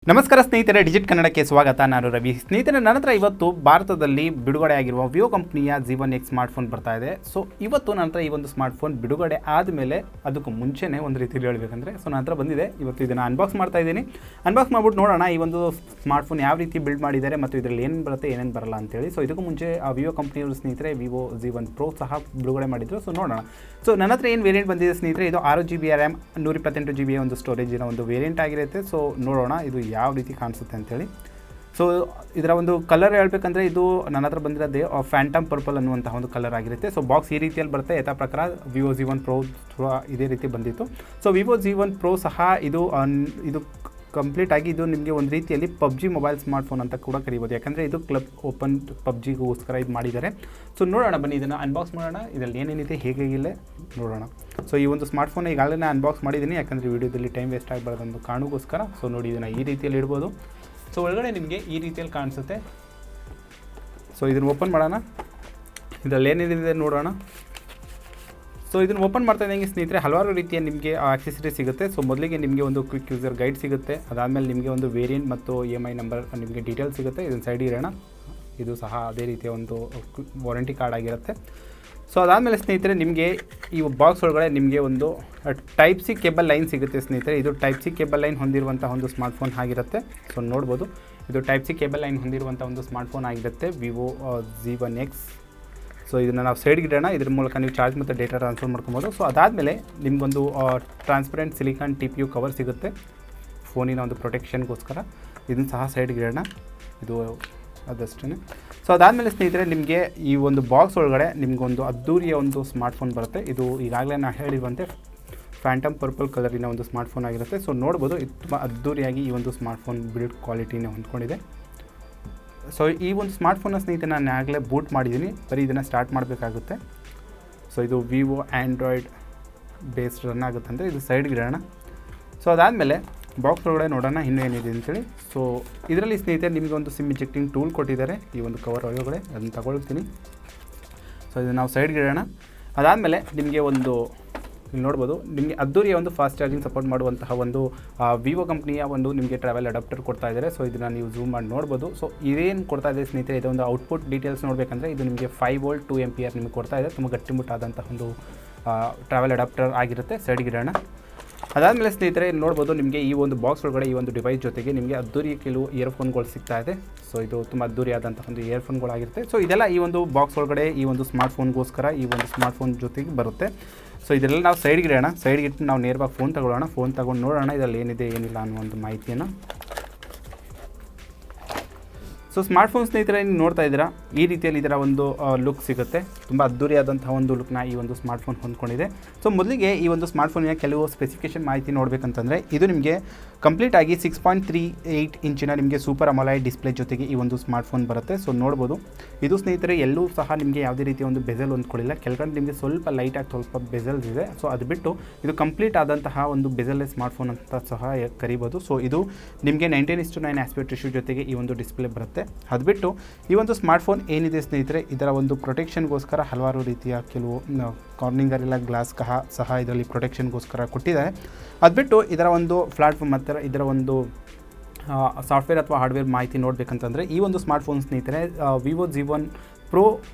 ನಮಸ್ಕಾರ ಸ್ನೇಹಿತರೆ, ಡಿಜಿಟ್ ಕನ್ನಡಕ್ಕೆ ಸ್ವಾಗತ. ನಾನು ರವಿ. ಸ್ನೇಹಿತರೆ, ನನ್ನ ಹತ್ರ ಇವತ್ತು ಭಾರತದಲ್ಲಿ ಬಿಡುಗಡೆ ಆಗಿರುವ ವಿವೋ ಕಂಪ್ನಿಯ Z1x ಸ್ಮಾರ್ಟ್ಫೋನ್ ಬರ್ತಾ ಇದೆ. ಸೊ ಇವತ್ತು ನನ್ನ ಹತ್ರ ಈ ಒಂದು ಸ್ಮಾರ್ಟ್ಫೋನ್ ಬಿಡುಗಡೆ ಆದಮೇಲೆ ಅದಕ್ಕೂ ಮುಂಚೆನೇ ಒಂದು ರೀತಿಯಲ್ಲಿ ಹೇಳಬೇಕಂದ್ರೆ ನನ್ನ ಹತ್ರ ಬಂದಿದೆ. ಇವತ್ತು ಇದನ್ನು ಅನ್ಬಾಕ್ಸ್ ಮಾಡ್ತಾ ಇದ್ದೀನಿ. ಅನ್ಬಾಕ್ಸ್ ಮಾಡ್ಬಿಟ್ಟು ನೋಡೋಣ ಈ ಒಂದು ಸ್ಮಾರ್ಟ್ಫೋನ್ ಯಾವ ರೀತಿ ಬಿಲ್ಡ್ ಮಾಡಿದ್ದಾರೆ ಮತ್ತು ಇದರಲ್ಲಿ ಏನು ಬರುತ್ತೆ ಏನೇನು ಬರಲ್ಲ ಅಂತೇಳಿ. ಸೊ ಇದಕ್ಕೂ ಮುಂಚೆ ವಿವೋ ಕಂಪ್ನಿಯವರು ಸ್ನೇಹಿತರೆ ವಿವೋ Z1 Pro ಸಹ ಬಿಡುಗಡೆ ಮಾಡಿದ್ರು. ಸೊ ನೋಡೋಣ. ಸೊ ನನ್ನ ಹತ್ರ ಏನು ವೇರಿಯಂಟ್ ಬಂದಿದೆ ಸ್ನೇಹಿತರೆ, ಇದು 6GB RAM 128GB ಒಂದು ಸ್ಟೋರೇಜಿನ ಒಂದು ವೇರಿಯಂಟ್ ಆಗಿರುತ್ತೆ. ಸೊ ನೋಡೋಣ ಇದು ಯಾವ ರೀತಿ ಕಾಣಿಸುತ್ತೆ ಅಂತೇಳಿ. ಸೊ ಇದರ ಒಂದು ಕಲರ್ ಹೇಳ್ಬೇಕಂದ್ರೆ ಇದು ನನ್ನ ಹತ್ರ ಬಂದಿರೋದೇ ಫ್ಯಾಂಟಮ್ ಪರ್ಪಲ್ ಅನ್ನುವಂತಹ ಒಂದು ಕಲರ್ ಆಗಿರುತ್ತೆ. ಸೊ ಬಾಕ್ಸ್ ಈ ರೀತಿಯಲ್ಲಿ ಬರುತ್ತೆ. ಯಥಾ ಪ್ರಕಾರ ವಿವೋ Z1 Pro ಇದೇ ರೀತಿ ಬಂದಿತ್ತು. ಸೊ ವಿವೋ Z1 Pro ಸಹ ಇದು ಕಂಪ್ಲೀಟ್ ಆಗಿ ಇದು ನಿಮಗೆ ಒಂದು ರೀತಿಯಲ್ಲಿ PUBG ಮೊಬೈಲ್ ಸ್ಮಾರ್ಟ್ಫೋನ್ ಅಂತ ಕೂಡ ಕರಿಬೋದು. ಯಾಕಂದರೆ ಇದು ಕ್ಲಬ್ ಓಪನ್ PUBGಗೋಸ್ಕರ ಇದು ಮಾಡಿದ್ದಾರೆ. ಸೊ ನೋಡೋಣ, ಬನ್ನಿ ಇದನ್ನು ಅನ್ಬಾಕ್ಸ್ ಮಾಡೋಣ. ಇದರಲ್ಲಿ ಏನೇನಿದೆ ಹೇಗಿಲ್ಲ ನೋಡೋಣ. ಸೊ ಈ ಒಂದು ಸ್ಮಾರ್ಟ್ಫೋನ್ ಈಗಾಗಲೇ ಅನ್ಬಾಕ್ಸ್ ಮಾಡಿದ್ದೀನಿ, ಯಾಕಂದರೆ ವೀಡಿಯೋದಲ್ಲಿ ಟೈಮ್ ವೇಸ್ಟ್ ಆಗಬಾರ್ದು ಒಂದು ಕಾರಣಕ್ಕೋಸ್ಕರ. ಸೊ ನೋಡಿ, ಇದನ್ನು ಈ ರೀತಿಯಲ್ಲಿ ಇಡ್ಬೋದು. ಸೊ ಒಳಗಡೆ ನಿಮಗೆ ಈ ರೀತಿಯಲ್ಲಿ ಕಾಣಿಸುತ್ತೆ. ಸೊ ಇದನ್ನು ಓಪನ್ ಮಾಡೋಣ. ಇದರಲ್ಲಿ ಏನೇನಿದೆ ನೋಡೋಣ. ಸೊ ಇದನ್ನು ಓಪನ್ ಮಾಡ್ತಾ ಇದ್ದಂಗೆ ಸ್ನೇಹಿತರೆ ಹಲವಾರು ರೀತಿಯ ನಿಮಗೆ ಆಕ್ಸೆಸರಿ ಸಿಗುತ್ತೆ. ಸೊ ಮೊದಲಿಗೆ ನಿಮಗೆ ಒಂದು ಕ್ವಿಕ್ ಯೂಸರ್ ಗೈಡ್ ಸಿಗುತ್ತೆ. ಅದಾದಮೇಲೆ ನಿಮಗೆ ಒಂದು ವೇರಿಯಂಟ್ ಮತ್ತು EMI ನಂಬರ್ ನಿಮಗೆ ಡೀಟೇಲ್ಸ್ ಸಿಗುತ್ತೆ. ಇದನ್ನು ಸೈಡ್ ಇರೋಣ. ಇದು ಸಹ ಅದೇ ರೀತಿಯ ಒಂದು ವಾರಂಟಿ ಕಾರ್ಡ್ ಆಗಿರುತ್ತೆ. ಸೊ ಅದಾದಮೇಲೆ ಸ್ನೇಹಿತರೆ ನಿಮಗೆ ಈ ಬಾಕ್ಸ್ ಒಳಗಡೆ ನಿಮಗೆ ಒಂದು ಟೈಪ್ ಸಿ ಕೇಬಲ್ ಲೈನ್ ಸಿಗುತ್ತೆ ಸ್ನೇಹಿತರೆ. ಇದು ಟೈಪ್ ಸಿ ಕೇಬಲ್ ಲೈನ್ ಹೊಂದಿರುವಂಥ ಒಂದು ಸ್ಮಾರ್ಟ್ಫೋನ್ ಆಗಿರುತ್ತೆ. ಸೊ ನೋಡ್ಬೋದು, ಇದು ಟೈಪ್ ಸಿ ಕೇಬಲ್ ಲೈನ್ ಹೊಂದಿರುವಂಥ ಒಂದು ಸ್ಮಾರ್ಟ್ಫೋನ್ ಆಗಿರುತ್ತೆ ವಿವೋ Z1x. ಸೊ ಇದನ್ನು ನಾವು ಸೈಡ್ಗೆ ಇಡೋಣ. ಇದ್ರ ಮೂಲಕ ನೀವು ಚಾರ್ಜ್ ಮತ್ತು ಡೇಟಾ ಟ್ರಾನ್ಸ್ಫರ್ ಮಾಡ್ಕೊಬೋದು. ಸೊ ಅದಾದಮೇಲೆ ನಿಮಗೊಂದು ಟ್ರಾನ್ಸ್ಪರೆಂಟ್ ಸಿಲಿಕಾನ್ TPU ಕವರ್ ಸಿಗುತ್ತೆ ಫೋನಿನ ಒಂದು ಪ್ರೊಟೆಕ್ಷನ್ಗೋಸ್ಕರ. ಇದನ್ನು ಸಹ ಸೈಡ್ಗೆ ಇಡೋಣ. ಇದು ಅದಷ್ಟೇ. ಸೊ ಅದಾದಮೇಲೆ ಸ್ನೇಹಿತರೆ ನಿಮಗೆ ಈ ಒಂದು ಬಾಕ್ಸ್ ಒಳಗಡೆ ನಿಮಗೊಂದು ಅದ್ದೂರಿಯ ಒಂದು ಸ್ಮಾರ್ಟ್ಫೋನ್ ಬರುತ್ತೆ. ಇದು ಈಗಾಗಲೇ ನಾನು ಹೇಳಿರುವಂತೆ ಫ್ಯಾಂಟಮ್ ಪರ್ಪಲ್ ಕಲರಿನ ಒಂದು ಸ್ಮಾರ್ಟ್ಫೋನ್ ಆಗಿರುತ್ತೆ. ಸೊ ನೋಡ್ಬೋದು, ಇದು ತುಂಬ ಅದ್ದೂರಿಯಾಗಿ ಈ ಒಂದು ಸ್ಮಾರ್ಟ್ಫೋನ್ ಬಿಲ್ಡ್ ಕ್ವಾಲಿಟಿನ ಹೊಂದ್ಕೊಂಡಿದೆ. ಸೊ ಈ ಒಂದು ಸ್ಮಾರ್ಟ್ಫೋನ್ನ ಸ್ನೇಹಿತರೆ ನಾನು ಆಗಲೇ ಬೂಟ್ ಮಾಡಿದ್ದೀನಿ. ಬರೀ ಇದನ್ನು ಸ್ಟಾರ್ಟ್ ಮಾಡಬೇಕಾಗುತ್ತೆ. ಸೊ ಇದು ವಿವೋ ಆ್ಯಂಡ್ರಾಯ್ಡ್ ಬೇಸ್ಡ್ ರನ್ ಆಗುತ್ತೆ ಅಂದರೆ ಇದು ಸೈಡ್ಗೆ ಇಡೋಣ. ಸೊ ಅದಾದಮೇಲೆ ಬಾಕ್ಸ್ ಒಳಗಡೆ ನೋಡೋಣ ಇನ್ನೂ ಏನಿದೆ ಅಂತೇಳಿ. ಸೊ ಇದರಲ್ಲಿ ಸ್ನೇಹಿತರೆ ನಿಮಗೆ ಒಂದು ಸಿಮ್ ಇಂಜೆಕ್ಟಿಂಗ್ ಟೂಲ್ ಕೊಟ್ಟಿದ್ದಾರೆ ಈ ಒಂದು ಕವರ್ ಒಳಗಡೆ. ಅದನ್ನು ತಗೊಳ್ತೀನಿ. ಸೊ ಇದನ್ನು ನಾವು ಸೈಡ್ಗೆ ಇಡೋಣ. ಅದಾದಮೇಲೆ ನಿಮಗೆ ಒಂದು ಇಲ್ಲಿ ನೋಡ್ಬೋದು, ನಿಮಗೆ ಅದ್ದೂರಿಯ ಒಂದು ಫಾಸ್ಟ್ ಚಾರ್ಜಿಂಗ್ ಸಪೋರ್ಟ್ ಮಾಡುವಂತಹ ಒಂದು ವಿವೋ ಕಂಪ್ನಿಯ ಒಂದು ನಿಮಗೆ ಟ್ರಾವೆಲ್ ಅಡಾಪ್ಟರ್ ಕೊಡ್ತಾ ಇದ್ದಾರೆ. ಸೊ ಇದನ್ನು ನೀವು ಝೂಮ್ ಮಾಡಿ ನೋಡ್ಬೋದು. ಸೊ ಇದೇನು ಕೊಡ್ತಾ ಇದೆ ಸ್ನೇಹಿತರೆ, ಇದೊಂದು ಔಟ್ಪುಟ್ ಡೀಟೇಲ್ಸ್ ನೋಡಬೇಕಂದ್ರೆ ಇದು ನಿಮಗೆ 5V 2A ನಿಮಗೆ ಕೊಡ್ತಾ ಇದೆ. ತುಂಬ ಗಟ್ಟಿಮುಟ್ಟಾದಂತಹ ಒಂದು ಟ್ರಾವೆಲ್ ಅಡಾಪ್ಟರ್ ಆಗಿರುತ್ತೆ. ಸೈಡ್ಗೆ ಇಡೋಣ. ಅದಾದಮೇಲೆ ಸ್ನೇಹಿತರೆ ನೋಡ್ಬೋದು, ನಿಮಗೆ ಈ ಒಂದು ಬಾಕ್ಸ್ ಒಳಗಡೆ ಈ ಒಂದು ಡಿವೈಸ್ ಜೊತೆಗೆ ನಿಮಗೆ ಅದ್ದೂರಿ ಕೆಲವು ಇಯರ್ಫೋನ್ಗಳು ಸಿಗ್ತಾ ಇದೆ. ಸೊ ಇದು ತುಂಬ ಅದ್ದೂರಿ ಆದಂಥ ಒಂದು ಇಯರ್ಫೋನ್ಗಳಾಗಿರುತ್ತೆ. ಸೊ ಇದೆಲ್ಲ ಈ ಒಂದು ಬಾಕ್ಸ್ ಒಳಗಡೆ ಈ ಒಂದು ಸ್ಮಾರ್ಟ್ಫೋನ್ಗೋಸ್ಕರ ಈ ಒಂದು ಸ್ಮಾರ್ಟ್ಫೋನ್ ಜೊತೆಗೆ ಬರುತ್ತೆ. ಸೊ ಇದೆಲ್ಲ ನಾವು ಸೈಡ್ಗೆ ಇಡೋಣ. ಸೈಡ್ಗೆ ಇಟ್ಟು ನಾವು ನೇರವಾಗಿ ಫೋನ್ ತಗೊಳ್ಳೋಣ. ಫೋನ್ ತಗೊಂಡು ನೋಡೋಣ ಇದರಲ್ಲಿ ಏನಿದೆ ಏನಿಲ್ಲ ಅನ್ನೋ ಒಂದು ಮಾಹಿತಿಯನ್ನು. ಸೊ ಸ್ಮಾರ್ಟ್ಫೋನ್ ಸ್ನೇಹಿತರೆ ನೀವು ನೋಡ್ತಾ ಇದ್ದೀರಾ, ಈ ರೀತಿಯಲ್ಲಿ ಇದರ ಒಂದು ಲುಕ್ ಸಿಗುತ್ತೆ. ತುಂಬ ಅದ್ದೂರಿಯಾದಂತಹ ಒಂದು ಲುಕ್ನ ಈ ಒಂದು ಸ್ಮಾರ್ಟ್ಫೋನ್ ಹೊಂದ್ಕೊಂಡಿದೆ. ಸೊ ಮೊದಲಿಗೆ ಈ ಒಂದು ಸ್ಮಾರ್ಟ್ಫೋನಿನ ಕೆಲವು ಸ್ಪೆಸಿಫಿಕೇಷನ್ ಮಾಹಿತಿ ನೋಡಬೇಕಂತಂದರೆ ಇದು ನಿಮಗೆ ಕಂಪ್ಲೀಟಾಗಿ 6.38 ಇಂಚಿನ ನಿಮಗೆ ಸೂಪರ್ ಅಮೊಲೈಡ್ ಡಿಸ್ಪ್ಲೇ ಜೊತೆಗೆ ಈ ಒಂದು ಸ್ಮಾರ್ಟ್ಫೋನ್ ಬರುತ್ತೆ. ಸೊ ನೋಡ್ಬೋದು, ಇದು ಸ್ನೇಹಿತರೆ ಎಲ್ಲೂ ಸಹ ನಿಮಗೆ ಯಾವುದೇ ರೀತಿಯ ಒಂದು ಬೆಜಲ್ ಹೊಂದ್ಕೊಳ್ಳಿಲ್ಲ. ಕೆಳಗಡೆ ನಿಮಗೆ ಸ್ವಲ್ಪ ಲೈಟಾಗಿ ಸ್ವಲ್ಪ ಬೆಜಲ್ಸ್ ಇದೆ. ಸೊ ಅದು ಬಿಟ್ಟು ಇದು ಕಂಪ್ಲೀಟ್ ಆದಂತಹ ಒಂದು ಬೆಜಲ್ಲೆಸ್ ಸ್ಮಾರ್ಟ್ಫೋನ್ ಅಂತ ಸಹ ಕರಿಬೋದು. ಸೊ ಇದು ನಿಮಗೆ 19:9 ಆಸ್ಪೆಕ್ಟ್ ರೇಷಿಯೋ ಜೊತೆಗೆ ಈ ಒಂದು ಡಿಸ್ಪ್ಲೇ ಬರುತ್ತೆ. ಅದು ಬಿಟ್ಟು ಈ ಒಂದು ಸ್ಮಾರ್ಟ್ಫೋನ್ ಏನಿದೆ ಸ್ನೇಹಿತರೆ, ಇದರ ಒಂದು ಪ್ರೊಟೆಕ್ಷನ್ಗೋಸ್ಕರ ಹಲವಾರು ರೀತಿಯ ಕೆಲವು ಕಾರ್ನಿಂಗರ್ ಇಲ್ಲ ಗ್ಲಾಸ್ ಸಹ ಇದರಲ್ಲಿ ಪ್ರೊಟೆಕ್ಷನ್ಗೋಸ್ಕರ ಕೊಟ್ಟಿದ್ದಾರೆ. ಅದು ಬಿಟ್ಟು ಇದರ ಒಂದು ಪ್ಲಾಟ್ಫಾರ್ಮ್ ಮತ್ತು ಇದರ ಒಂದು ಸಾಫ್ಟ್ವೇರ್ ಅಥವಾ ಹಾರ್ಡ್ವೇರ್ ಮಾಹಿತಿ ನೋಡಬೇಕಂತಂದರೆ ಈ ಒಂದು ಸ್ಮಾರ್ಟ್ಫೋನ್ ಸ್ನೇಹಿತರೆ ವಿವೋ Z1 Pro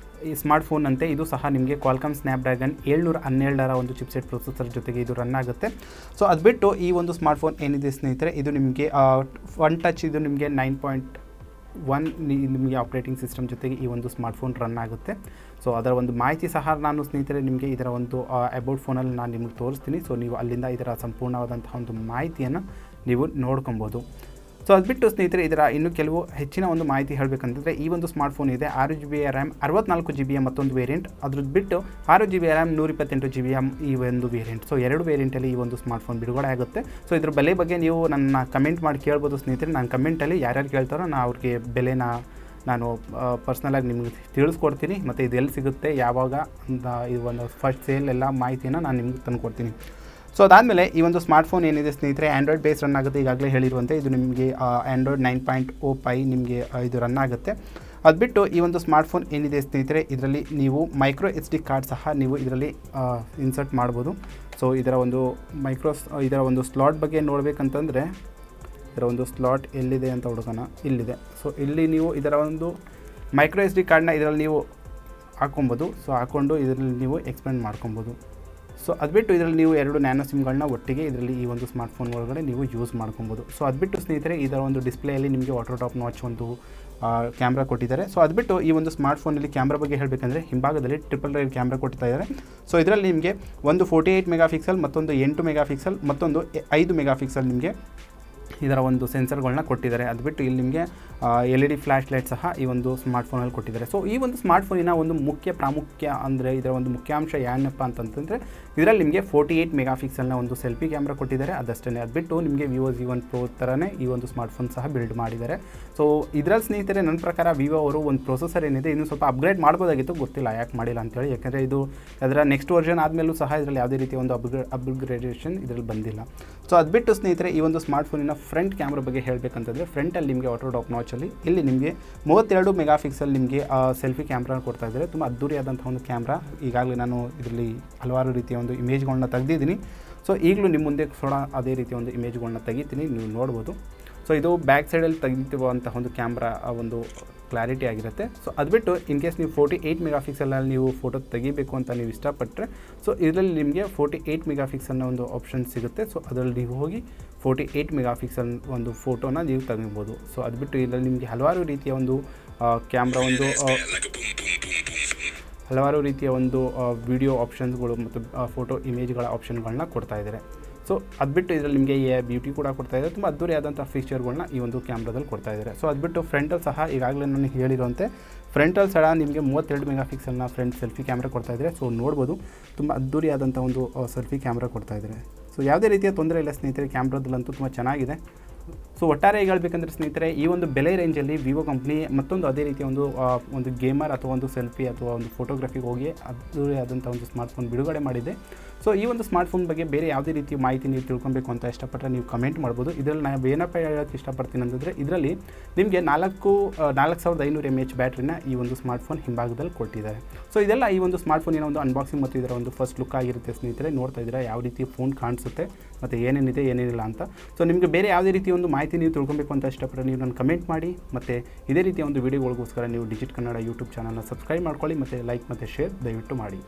ಈ ಸ್ಮಾರ್ಟ್ಫೋನ್ ಅಂತೆ ಇದು ಸಹ ನಿಮಗೆ ಕ್ವಾಲ್ಕಾಮ್ ಸ್ನ್ಯಾಪ್ಡ್ರ್ಯಾಗನ್ 712 ಒಂದು ಚಿಪ್ಸೆಟ್ ಪ್ರೊಸೆಸರ್ ಜೊತೆಗೆ ಇದು ರನ್ ಆಗುತ್ತೆ. ಸೊ ಅದು ಬಿಟ್ಟು ಈ ಒಂದು ಸ್ಮಾರ್ಟ್ಫೋನ್ ಏನಿದೆ ಸ್ನೇಹಿತರೆ, ಇದು ನಿಮಗೆ ಒನ್ ಟಚ್, ಇದು ನಿಮಗೆ 9.1 ನಿಮಗೆ ಆಪ್ರೇಟಿಂಗ್ ಸಿಸ್ಟಮ್ ಜೊತೆಗೆ ಈ ಒಂದು ಸ್ಮಾರ್ಟ್ಫೋನ್ ರನ್ ಆಗುತ್ತೆ. ಸೊ ಅದರ ಒಂದು ಮಾಹಿತಿ ಸಹ ನಾನು ಸ್ನೇಹಿತರೆ ನಿಮಗೆ ಇದರ ಒಂದು ಅಬೌಟ್ ಫೋನಲ್ಲಿ ನಾನು ನಿಮಗೆ ತೋರಿಸ್ತೀನಿ. ಸೊ ನೀವು ಅಲ್ಲಿಂದ ಇದರ ಸಂಪೂರ್ಣವಾದಂತಹ ಒಂದು ಮಾಹಿತಿಯನ್ನು ನೀವು ನೋಡ್ಕೊಬೋದು. ಸೊ ಅದು ಬಿಟ್ಟು ಸ್ನೇಹಿತರೆ ಇದರ ಇನ್ನೂ ಕೆಲವು ಹೆಚ್ಚಿನ ಒಂದು ಮಾಹಿತಿ ಹೇಳಬೇಕಂತಂದರೆ ಈ ಒಂದು ಸ್ಮಾರ್ಟ್ಫೋನ್ ಇದೆ 6GB RAM 64GB ಮತ್ತೊಂದು ವೇರಿಯಂಟ್. ಅದ್ರದ್ದು ಬಿಟ್ಟು 6GB RAM 128GB ಈ ಒಂದು ವೇರಿಯಂಟ್. ಸೊ ಎರಡು ವೇರಿಯಂಟಲ್ಲಿ ಈ ಒಂದು ಸ್ಮಾರ್ಟ್ಫೋನ್ ಬಿಡುಗಡೆ ಆಗುತ್ತೆ. ಸೊ ಇದ್ರ ಬೆಲೆ ಬಗ್ಗೆ ನೀವು ನನ್ನ ಕಮೆಂಟ್ ಮಾಡಿ ಕೇಳ್ಬೋದು ಸ್ನೇಹಿತರೆ. ನಾನು ಕಮೆಂಟಲ್ಲಿ ಯಾರ್ಯಾರು ಕೇಳ್ತಾರೋ ನಾನು ಅವ್ರಿಗೆ ಬೆಲೆನ ನಾನು ಪರ್ಸ್ನಲಾಗಿ ನಿಮಗೆ ತಿಳಿಸ್ಕೊಡ್ತೀನಿ. ಮತ್ತು ಇದು ಎಲ್ಲಿ ಸಿಗುತ್ತೆ, ಯಾವಾಗ ಅಂತ ಈ ಒಂದು ಫಸ್ಟ್ ಸೇಲ್ ಎಲ್ಲ ಮಾಹಿತಿನ ನಾನು ನಿಮ್ಗೆ ತಂದು ಕೊಡ್ತೀನಿ. ಸೊ ಅದಾದಮೇಲೆ ಈ ಒಂದು ಸ್ಮಾರ್ಟ್ಫೋನ್ ಏನಿದೆ ಸ್ನೇಹಿತರೆ ಆ್ಯಂಡ್ರಾಯ್ಡ್ ಬೇಸ್ ರನ್ ಆಗುತ್ತೆ. ಈಗಾಗಲೇ ಹೇಳಿರುವಂತೆ ಇದು ನಿಮಗೆ ಆ್ಯಂಡ್ರಾಯ್ಡ್ 9.0 Pie ನಿಮಗೆ ಇದು ರನ್ ಆಗುತ್ತೆ. ಅದು ಬಿಟ್ಟು ಈ ಒಂದು ಸ್ಮಾರ್ಟ್ಫೋನ್ ಏನಿದೆ ಸ್ನೇಹಿತರೆ, ಇದರಲ್ಲಿ ನೀವು ಮೈಕ್ರೋ SD ಕಾರ್ಡ್ ಸಹ ನೀವು ಇದರಲ್ಲಿ ಇನ್ಸರ್ಟ್ ಮಾಡ್ಬೋದು. ಸೊ ಇದರ ಒಂದು ಸ್ಲಾಟ್ ಬಗ್ಗೆ ನೋಡಬೇಕಂತಂದರೆ ಇದರ ಒಂದು ಸ್ಲಾಟ್ ಎಲ್ಲಿದೆ ಅಂತ ಹುಡುಕೋಣ. ಇಲ್ಲಿದೆ. ಸೊ ಇಲ್ಲಿ ನೀವು ಇದರ ಒಂದು ಮೈಕ್ರೋ SD ಕಾರ್ಡ್ನ ಇದರಲ್ಲಿ ನೀವು ಹಾಕೊಬೋದು. ಸೊ ಹಾಕ್ಕೊಂಡು ಇದರಲ್ಲಿ ನೀವು ಎಕ್ಸ್ಪೆಂಡ್ ಮಾಡ್ಕೊಬೋದು. ಸೊ ಅದು ಬಿಟ್ಟು ಇದರಲ್ಲಿ ನೀವು 2 ನ್ಯಾನೋ ಸಿಮ್ಗಳನ್ನ ಒಟ್ಟಿಗೆ ಇದರಲ್ಲಿ ಈ ಒಂದು ಸ್ಮಾರ್ಟ್ಫೋನ್ ಒಳಗಡೆ ನೀವು ಯೂಸ್ ಮಾಡ್ಕೊಬೋದು. ಸೊ ಅದು ಬಿಟ್ಟು ಸ್ನೇಹಿತರೆ ಇದರ ಒಂದು ಡಿಸ್ಪ್ಲೇಯಲ್ಲಿ ನಿಮಗೆ ವಾಟರ್ ಟಾಪ್ ನಾಚ್ ಒಂದು ಕ್ಯಾಮ್ರಾ ಕೊಟ್ಟಿದ್ದಾರೆ. ಸೊ ಅದು ಬಿಟ್ಟು ಈ ಒಂದು ಸ್ಮಾರ್ಟ್ಫೋನಲ್ಲಿ ಕ್ಯಾಮ್ರಾ ಬಗ್ಗೆ ಹೇಳಬೇಕಂದ್ರೆ ಹಿಂಭಾಗದಲ್ಲಿ ಟ್ರಿಪಲ್ ರೈಲ್ ಕ್ಯಾಮ್ರಾ ಕೊಡ್ತಾ ಇದ್ದಾರೆ. ಸೊ ಇದರಲ್ಲಿ ನಿಮಗೆ ಒಂದು 48 ಮೆಗಾ ಪಿಕ್ಸೆಲ್, ಮತ್ತೊಂದು 8 ಮೆಗಾ ಪಿಕ್ಸೆಲ್, ಮತ್ತೊಂದು 5 ಮೆಗಾ ಪಿಕ್ಸೆಲ್ ನಿಮಗೆ ಇದರ ಒಂದು ಸೆನ್ಸರ್ಗಳನ್ನ ಕೊಟ್ಟಿದ್ದಾರೆ. ಅದು ಬಿಟ್ಟು ಇಲ್ಲಿ ನಿಮಗೆ LED ಫ್ಲ್ಯಾಶ್ ಲೈಟ್ ಸಹ ಈ ಒಂದು ಸ್ಮಾರ್ಟ್ಫೋನಲ್ಲಿ ಕೊಟ್ಟಿದ್ದಾರೆ. ಸೊ ಈ ಒಂದು ಸ್ಮಾರ್ಟ್ಫೋನಿನ ಒಂದು ಪ್ರಾಮುಖ್ಯ ಅಂದರೆ ಇದರ ಒಂದು ಮುಖ್ಯಾಂಶ ಏನಪ್ಪ ಅಂತಂತಂದರೆ ಇದರಲ್ಲಿ ನಿಮಗೆ 48 ಮೆಗಾ ಪಿಕ್ಸೆಲ್ನ ಒಂದು ಸೆಲ್ಫಿ ಕ್ಯಾಮ್ರಾ ಕೊಟ್ಟಿದ್ದಾರೆ. ಅದಷ್ಟೇ. ಅದು ಬಿಟ್ಟು ನಿಮಗೆ Vivo Z1 Pro ಥರನೇ ಈ ಒಂದು ಸ್ಮಾರ್ಟ್ಫೋನ್ ಸಹ ಬಿಲ್ಡ್ ಮಾಡಿದ್ದಾರೆ. ಸೊ ಇದರಲ್ಲಿ ಸ್ನೇಹಿತರೆ ನನ್ನ ಪ್ರಕಾರ ವಿವೋ ಅವರು ಒಂದು ಪ್ರೊಸೆಸರ್ ಏನಿದೆ ಇನ್ನೂ ಸ್ವಲ್ಪ ಅಪ್ಗ್ರೇಡ್ ಮಾಡ್ಬೋದಾಗಿತ್ತು, ಗೊತ್ತಿಲ್ಲ ಯಾಕೆ ಮಾಡಿಲ್ಲ ಅಂತೇಳಿ. ಯಾಕೆಂದರೆ ಇದು ಅದರ ನೆಕ್ಸ್ಟ್ ವರ್ಷನ್ ಆದಮೇಲೂ ಸಹ ಇದರಲ್ಲಿ ಯಾವುದೇ ರೀತಿಯ ಒಂದು ಅಪ್ಗ್ರೇಡೇಷನ್ ಇದರಲ್ಲಿ ಬಂದಿಲ್ಲ. ಸೊ ಅದು ಬಿಟ್ಟು ಸ್ನೇಹಿತರೆ ಈ ಒಂದು ಸ್ಮಾರ್ಟ್ಫೋನಿನ ಫ್ರಂಟ್ ಕ್ಯಾಮ್ರಾ ಬಗ್ಗೆ ಹೇಳಬೇಕಂತಂದರೆ ಫ್ರಂಟಲ್ಲಿ ನಿಮಗೆ ವಾಟರ್ ಟಾಪ್ ನಾಚಲ್ಲಿ ಇಲ್ಲಿ ನಿಮಗೆ 32 ಮೆಗಾ ಪಿಕ್ಸೆಲ್ ನಿಮಗೆ ಸೆಲ್ಫಿ ಕ್ಯಾಮ್ರಾ ಕೊಡ್ತಾ ಇದ್ದಾರೆ. ತುಂಬ ಅದ್ದೂರಿಯಾದಂಥ ಒಂದು ಕ್ಯಾಮ್ರಾ. ಈಗಾಗಲೇ ನಾನು ಇದರಲ್ಲಿ ಹಲವಾರು ರೀತಿಯ ಒಂದು ಇಮೇಜ್ಗಳನ್ನ ತೆಗೆದಿದ್ದೀನಿ. ಸೊ ಈಗಲೂ ನಿಮ್ಮ ಮುಂದೆ ಅದೇ ರೀತಿಯ ಒಂದು ಇಮೇಜ್ಗಳನ್ನ ತೆಗಿತೀನಿ, ನೀವು ನೋಡ್ಬೋದು. ಸೊ ಇದು ಬ್ಯಾಕ್ ಸೈಡಲ್ಲಿ ತೆಗಿತಿರುವಂಥ ಒಂದು ಕ್ಯಾಮ್ರಾ ಒಂದು ಕ್ಲಾರಿಟಿ ಆಗಿರುತ್ತೆ. ಸೊ ಅದು ಬಿಟ್ಟು ಇನ್ ಕೇಸ್ ನೀವು 48 ಮೆಗಾ ಪಿಕ್ಸೆಲಲ್ಲಿ ನೀವು ಫೋಟೋ ತೆಗಿಬೇಕು ಅಂತ ನೀವು ಇಷ್ಟಪಟ್ಟರೆ ಸೊ ಇದರಲ್ಲಿ ನಿಮಗೆ 48 ಮೆಗಾ ಪಿಕ್ಸೆಲ್ನ ಒಂದು ಆಪ್ಷನ್ ಸಿಗುತ್ತೆ. ಸೊ ಅದರಲ್ಲಿ ನೀವು ಹೋಗಿ 48 ಮೆಗಾ ಪಿಕ್ಸೆಲ್ ಒಂದು ಫೋಟೋನ ನೀವು ತೆಗಿಬೋದು. ಸೊ ಅದು ಬಿಟ್ಟು ಇದರಲ್ಲಿ ನಿಮಗೆ ಹಲವಾರು ರೀತಿಯ ಒಂದು ಕ್ಯಾಮ್ರಾ ಒಂದು ಹಲವಾರು ರೀತಿಯ ಒಂದು ವಿಡಿಯೋ ಆಪ್ಷನ್ಸ್ಗಳು ಮತ್ತು ಫೋಟೋ ಇಮೇಜ್ಗಳ ಆಪ್ಷನ್ಗಳನ್ನ ಕೊಡ್ತಾ ಇದ್ದಾರೆ. ಸೊ ಅದು ಬಿಟ್ಟು ಇದರಲ್ಲಿ ನಿಮಗೆ ಬ್ಯೂಟಿ ಕೂಡ ಕೊಡ್ತಾ ಇದೆ. ತುಂಬ ಅದ್ದೂರಿಯಾದಂಥ ಫೀಚರ್ಗಳನ್ನ ಈ ಒಂದು ಕ್ಯಾಮ್ರಾದಲ್ಲಿ ಕೊಡ್ತಾ ಇದ್ದಾರೆ. ಸೊ ಅದು ಬಿಟ್ಟು ಫ್ರಂಟಲ್ಲಿ ಸಹ ಈಗಾಗಲೇ ನಾನು ಹೇಳಿರುವಂತೆ ಫ್ರಂಟಲ್ಲಿ ಸಹ ನಿಮಗೆ 32 ಮೆಗಾ ಪಿಕ್ಸೆಲ್ನ ಫ್ರಂಟ್ ಸೆಲ್ಫಿ ಕ್ಯಾಮ್ರಾ ಕೊಡ್ತಾ ಇದ್ದಾರೆ. ಸೊ ನೋಡ್ಬೋದು ತುಂಬ ಅದ್ದೂರಿಯಾದಂಥ ಒಂದು ಸೆಲ್ಫಿ ಕ್ಯಾಮ್ರಾ ಕೊಡ್ತಾ ಇದ್ದಾರೆ. ಸೊ ಯಾವುದೇ ರೀತಿಯ ತೊಂದರೆ ಇಲ್ಲ ಸ್ನೇಹಿತರೆ, ಕ್ಯಾಮ್ರಾದಲ್ಲಂತೂ ತುಂಬ ಚೆನ್ನಾಗಿದೆ. ಸೊ ಒಟ್ಟಾರೆ ಹೇಳ್ಬೇಕಂದ್ರೆ ಸ್ನೇಹಿತರೆ ಈ ಒಂದು ಬೆಲೆ ರೇಂಜಲ್ಲಿ ವಿವೋ ಕಂಪ್ನಿ ಮತ್ತೊಂದು ಅದೇ ರೀತಿಯ ಒಂದು ಗೇಮರ್ ಅಥವಾ ಒಂದು ಸೆಲ್ಫಿ ಅಥವಾ ಒಂದು ಫೋಟೋಗ್ರಫಿಗೆ ಹೋಗಿ ಅದ್ದೂರಿಯಾದಂಥ ಒಂದು ಸ್ಮಾರ್ಟ್ಫೋನ್ ಬಿಡುಗಡೆ ಮಾಡಿದೆ. ಸೊ ಈ ಒಂದು ಸ್ಮಾರ್ಟ್ಫೋನ್ ಬಗ್ಗೆ ಬೇರೆ ಯಾವುದೇ ರೀತಿಯ ಮಾಹಿತಿ ನೀವು ತಿಳ್ಕೊಬೇಕು ಅಂತ ಇಷ್ಟಪಟ್ಟರೆ ನೀವು ಕಮೆಂಟ್ ಮಾಡ್ಬೋದು. ಇದರಲ್ಲಿ ನಾನು ಏನಪ್ಪ ಹೇಳೋಕ್ಕೆ ಇಷ್ಟಪಡ್ತೀನಿ ಅಂತಂದರೆ ಇದರಲ್ಲಿ ನಿಮಗೆ 4500 mAh ಬ್ಯಾಟ್ರಿನ ಈ ಒಂದು ಸ್ಮಾರ್ಟ್ಫೋನ್ ಹಿಂಭಾಗದಲ್ಲಿ ಕೊಟ್ಟಿದ್ದಾರೆ. ಸೊ ಇದೆಲ್ಲ ಈ ಒಂದು ಸ್ಮಾರ್ಟ್ಫೋನಿನ ಒಂದು ಅನ್ಬಾಕ್ಸಿಂಗ್ ಮತ್ತು ಇದರ ಒಂದು ಫಸ್ಟ್ ಲುಕ್ ಆಗಿರುತ್ತೆ ಸ್ನೇಹಿತರೆ. ನೋಡ್ತಾ ಇದ್ದೀರಾ ಯಾವ ರೀತಿ ಫೋನ್ ಕಾಣಿಸುತ್ತೆ ಮತ್ತು ಏನೇನಿದೆ ಏನೇನಿಲ್ಲ ಅಂತ. ಸೊ ನಿಮಗೆ ಬೇರೆ ಯಾವುದೇ ರೀತಿಯ ಒಂದು ಮಾಹಿತಿ ನೀವು ತಿಳ್ಕೊಬೇಕು ಅಂತ ಇಷ್ಟಪಟ್ಟರೆ ನೀವು ನಾನು ಕಮೆಂಟ್ ಮಾಡಿ. ಮತ್ತು ಇದೇ ರೀತಿಯ ಒಂದು ವೀಡಿಯೋಗಳಿಗೋಸ್ಕರ ನೀವು ಡಿಜಿಟ್ ಕನ್ನಡ ಯೂಟ್ಯೂಬ್ ಚಾನಲ್ನ ಸಬ್ಸ್ಕ್ರೈಬ್ ಮಾಡ್ಕೊಳ್ಳಿ ಮತ್ತು ಲೈಕ್ ಮತ್ತು ಶೇರ್ ದಯವಿಟ್ಟು ಮಾಡಿ.